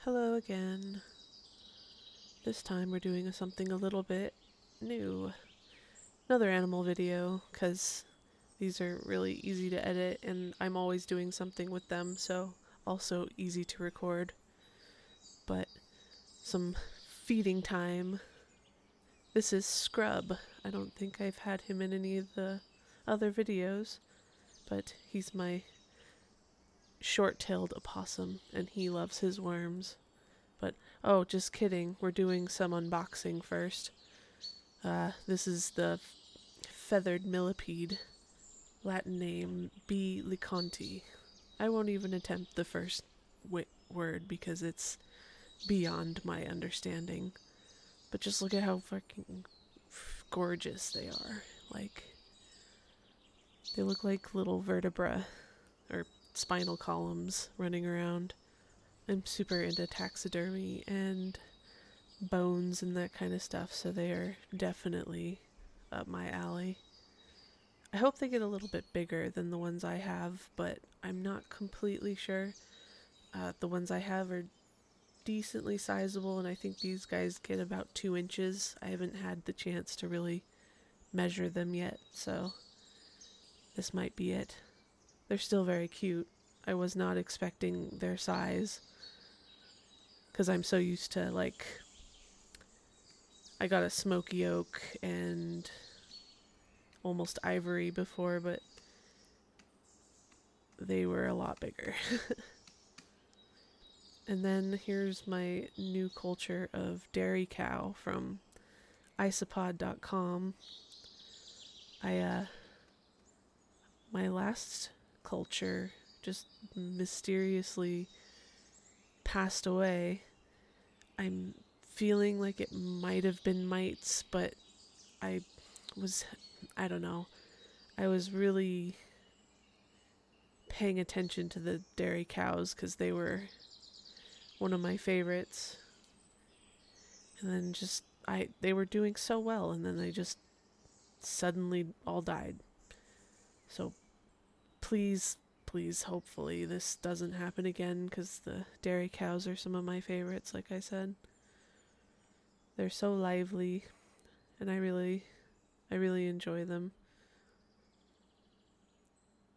Hello again. This time we're doing something a little bit new. Another animal video, because these are really easy to edit and I'm always doing something with them, so also easy to record. But some feeding time. This is Scrub. I don't think I've had him in any of the other videos, but he's my short-tailed opossum and he loves his worms. But, oh, just kidding. We're doing some unboxing first. This is the feathered millipede, Latin name B. liconti. I won't even attempt the first word because it's beyond my understanding. But just look at how fucking gorgeous they are. Like, they look like little vertebra or spinal columns running around. I'm super into taxidermy and bones and that kind of stuff, so they are definitely up my alley. I hope they get a little bit bigger than the ones I have, but I'm not completely sure. The ones I have are decently sizable, and I think these guys get about 2 inches. I haven't had the chance to really measure them yet, so this might be it. They're still very cute. I was not expecting their size, because I'm so used to, like, I got a smoky oak and almost ivory before, but they were a lot bigger. And then here's my new culture of dairy cow from isopod.com. My last culture just mysteriously passed away. I'm feeling like it might have been mites, but I don't know. I was really paying attention to the dairy cows because they were one of my favorites. And then they were doing so well, and then they just suddenly all died. So please, hopefully this doesn't happen again, because the dairy cows are some of my favorites, like I said. They're so lively, and I really enjoy them.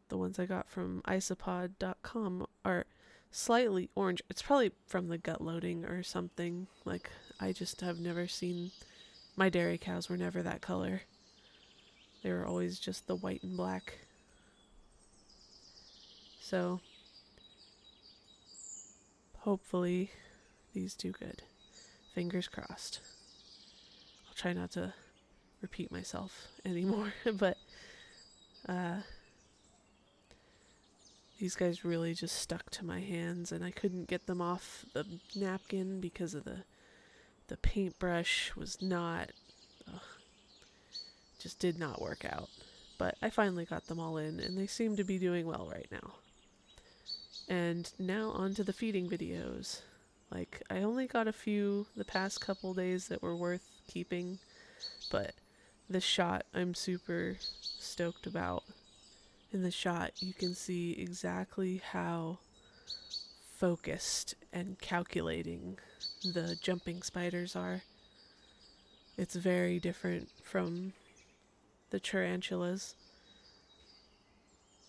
The ones I got from isopod.com are slightly orange. It's probably from the gut loading or something. Like, I just have never seen... My dairy cows were never that color. They were always just the white and black. So, hopefully these do good. Fingers crossed. I'll try not to repeat myself anymore, but these guys really just stuck to my hands, and I couldn't get them off the napkin because of the paintbrush was not... just did not work out. But I finally got them all in, and they seem to be doing well right now. And now on to the feeding videos. Like, I only got a few the past couple days that were worth keeping, but this shot I'm super stoked about. In the shot, you can see exactly how focused and calculating the jumping spiders are. It's very different from the tarantulas.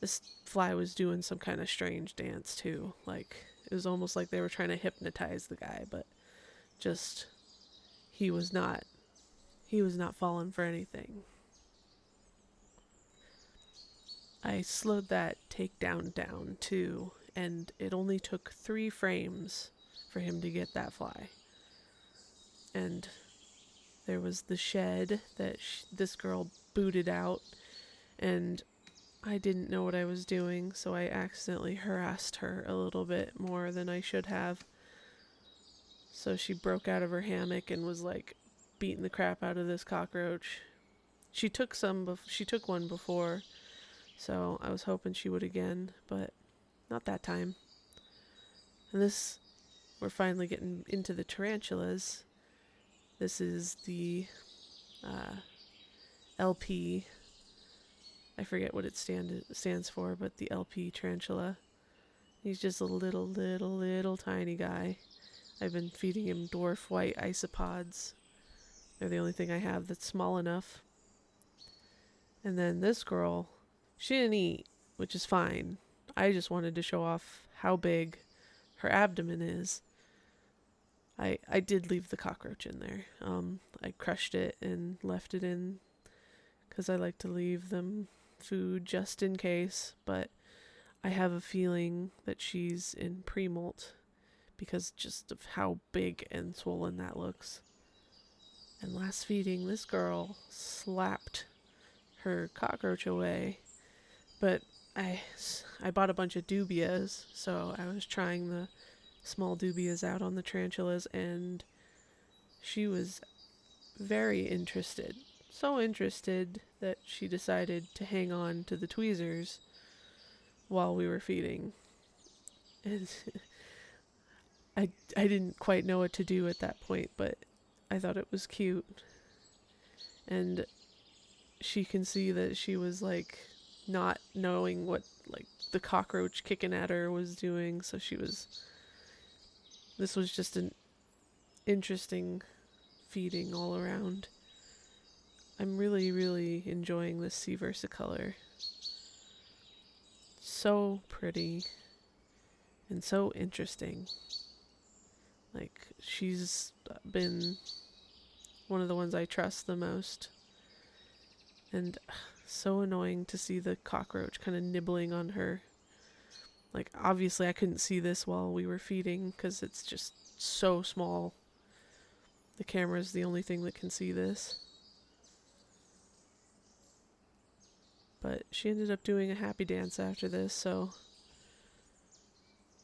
This fly was doing some kind of strange dance too. Like, it was almost like they were trying to hypnotize the guy, but just he was not falling for anything. I slowed that takedown down too, and it only took 3 frames for him to get that fly. And there was the shed that this girl booted out, and I didn't know what I was doing, so I accidentally harassed her a little bit more than I should have. So she broke out of her hammock and was like beating the crap out of this cockroach. She took one before, so I was hoping she would again, but not that time. And we're finally getting into the tarantulas. This is the LP. I forget what it stands for, but the LP tarantula. He's just a little tiny guy. I've been feeding him dwarf white isopods. They're the only thing I have that's small enough. And then this girl, she didn't eat, which is fine. I just wanted to show off how big her abdomen is. I did leave the cockroach in there. I crushed it and left it in because I like to leave them food just in case, but I have a feeling that she's in pre-molt because just of how big and swollen that looks. And last feeding, this girl slapped her cockroach away, but I bought a bunch of dubias, so I was trying the small dubias out on the tarantulas, and she was very interested. So interested that she decided to hang on to the tweezers while we were feeding. And I didn't quite know what to do at that point, but I thought it was cute. And she can see that she was like not knowing what like the cockroach kicking at her was doing, so this was just an interesting feeding all around. I'm really, really enjoying this sea versicolor. So pretty and so interesting. Like, she's been one of the ones I trust the most. And so annoying to see the cockroach kind of nibbling on her. Like, obviously I couldn't see this while we were feeding because it's just so small. The camera's the only thing that can see this. But she ended up doing a happy dance after this, so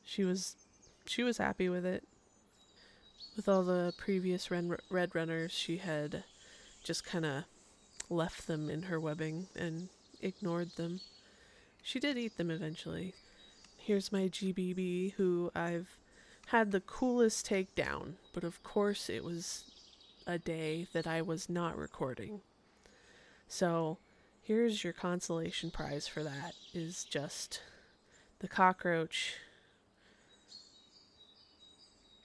she was happy with it. With all the previous red runners, she had just kind of left them in her webbing and ignored them. She did eat them eventually. Here's my GBB, who I've had the coolest takedown, but of course it was a day that I was not recording. So here's your consolation prize for that, is just the cockroach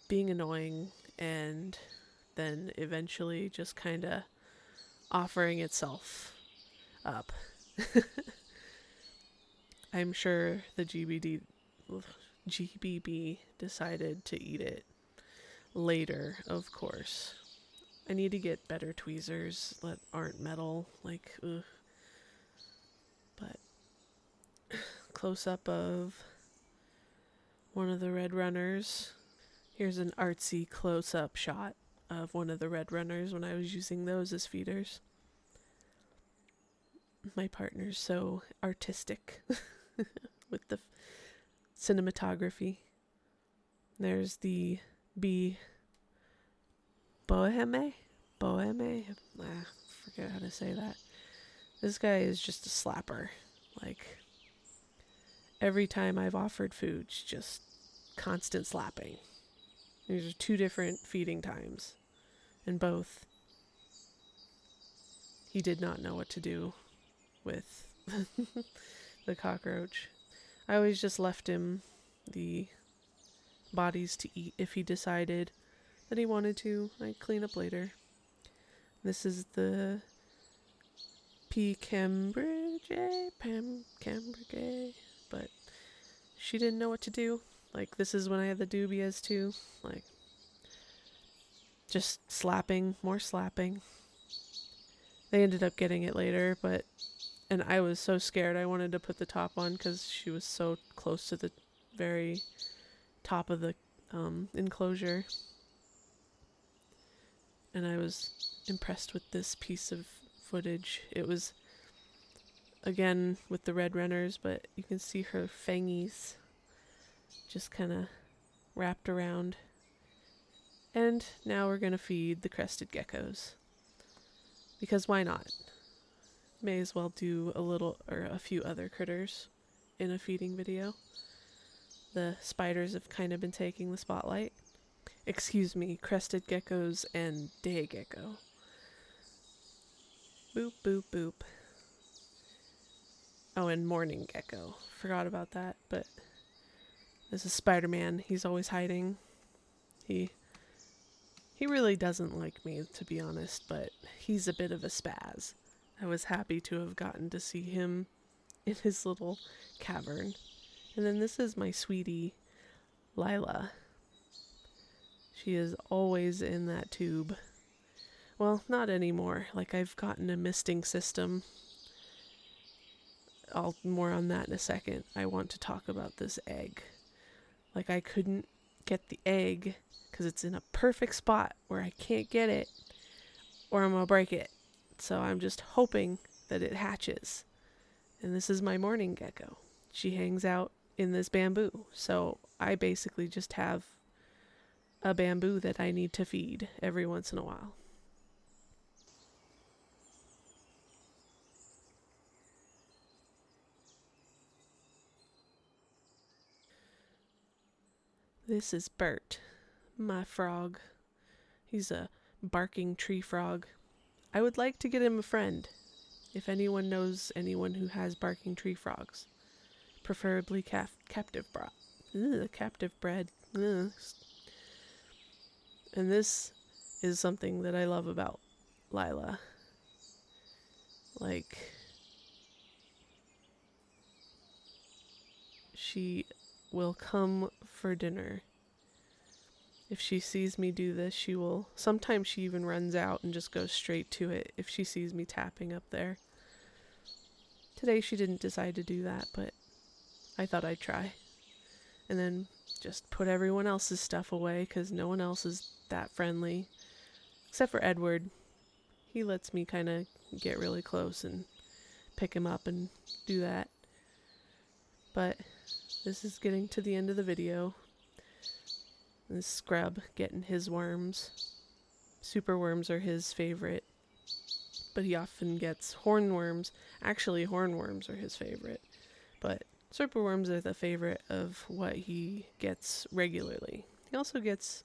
being annoying and then eventually just kind of offering itself up. I'm sure the GBB decided to eat it later, of course. I need to get better tweezers that aren't metal, like, ugh. But close up of one of the red runners. Here's an artsy close-up shot of one of the red runners when I was using those as feeders. My partner's so artistic with the cinematography. There's the bee boheme. Forget how to say that. This guy is just a slapper. Like, every time I've offered food, it's just constant slapping. These are 2 different feeding times. And both, he did not know what to do with the cockroach. I always just left him the bodies to eat if he decided that he wanted to. I'd clean up later. This is the P. Cambridge, but she didn't know what to do. Like, this is when I had the dubias too. Like, just slapping, more slapping. They ended up getting it later, and I was so scared I wanted to put the top on because she was so close to the very top of the enclosure. And I was impressed with this piece of footage. It was, again, with the red runners, but you can see her fangies just kind of wrapped around. And now we're going to feed the crested geckos. Because why not? May as well do a few other critters in a feeding video. The spiders have kind of been taking the spotlight. Excuse me, crested geckos and day gecko. Boop, boop, boop. Oh, and morning gecko. Forgot about that, but this is Spider-Man. He's always hiding. He He really doesn't like me, to be honest, but he's a bit of a spaz. I was happy to have gotten to see him in his little cavern. And then this is my sweetie, Lila. She is always in that tube. Well, not anymore. Like, I've gotten a misting system. I'll more on that in a second. I want to talk about this egg. Like, I couldn't get the egg because it's in a perfect spot where I can't get it or I'm gonna break it. So I'm just hoping that it hatches. And this is my morning gecko. She hangs out in this bamboo. So I basically just have a bamboo that I need to feed every once in a while. This is Bert, my frog. He's a barking tree frog. I would like to get him a friend. If anyone knows anyone who has barking tree frogs. Preferably captive bred. Captive bred. Ugh. And this is something that I love about Lila. Like, she will come for dinner. If she sees me do this, she will... Sometimes she even runs out and just goes straight to it if she sees me tapping up there. Today she didn't decide to do that, but I thought I'd try. And then just put everyone else's stuff away because no one else is that friendly. Except for Edward. He lets me kind of get really close and pick him up and do that. But this is getting to the end of the video. This scrub getting his worms. Super worms are his favorite. But he often gets hornworms. Actually, hornworms are his favorite. But super worms are the favorite of what he gets regularly. He also gets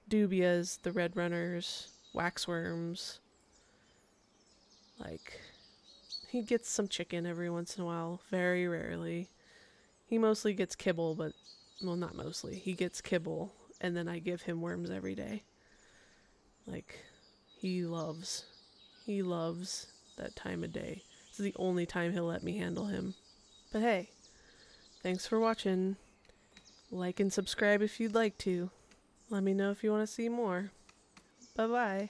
dubias, the red runners, waxworms. Like, he gets some chicken every once in a while. Very rarely. He mostly gets kibble, but... Well, not mostly. He gets kibble. And then I give him worms every day. Like, he loves that time of day. This is the only time he'll let me handle him. But hey, thanks for watching. Like and subscribe if you'd like to. Let me know if you want to see more. Bye-bye.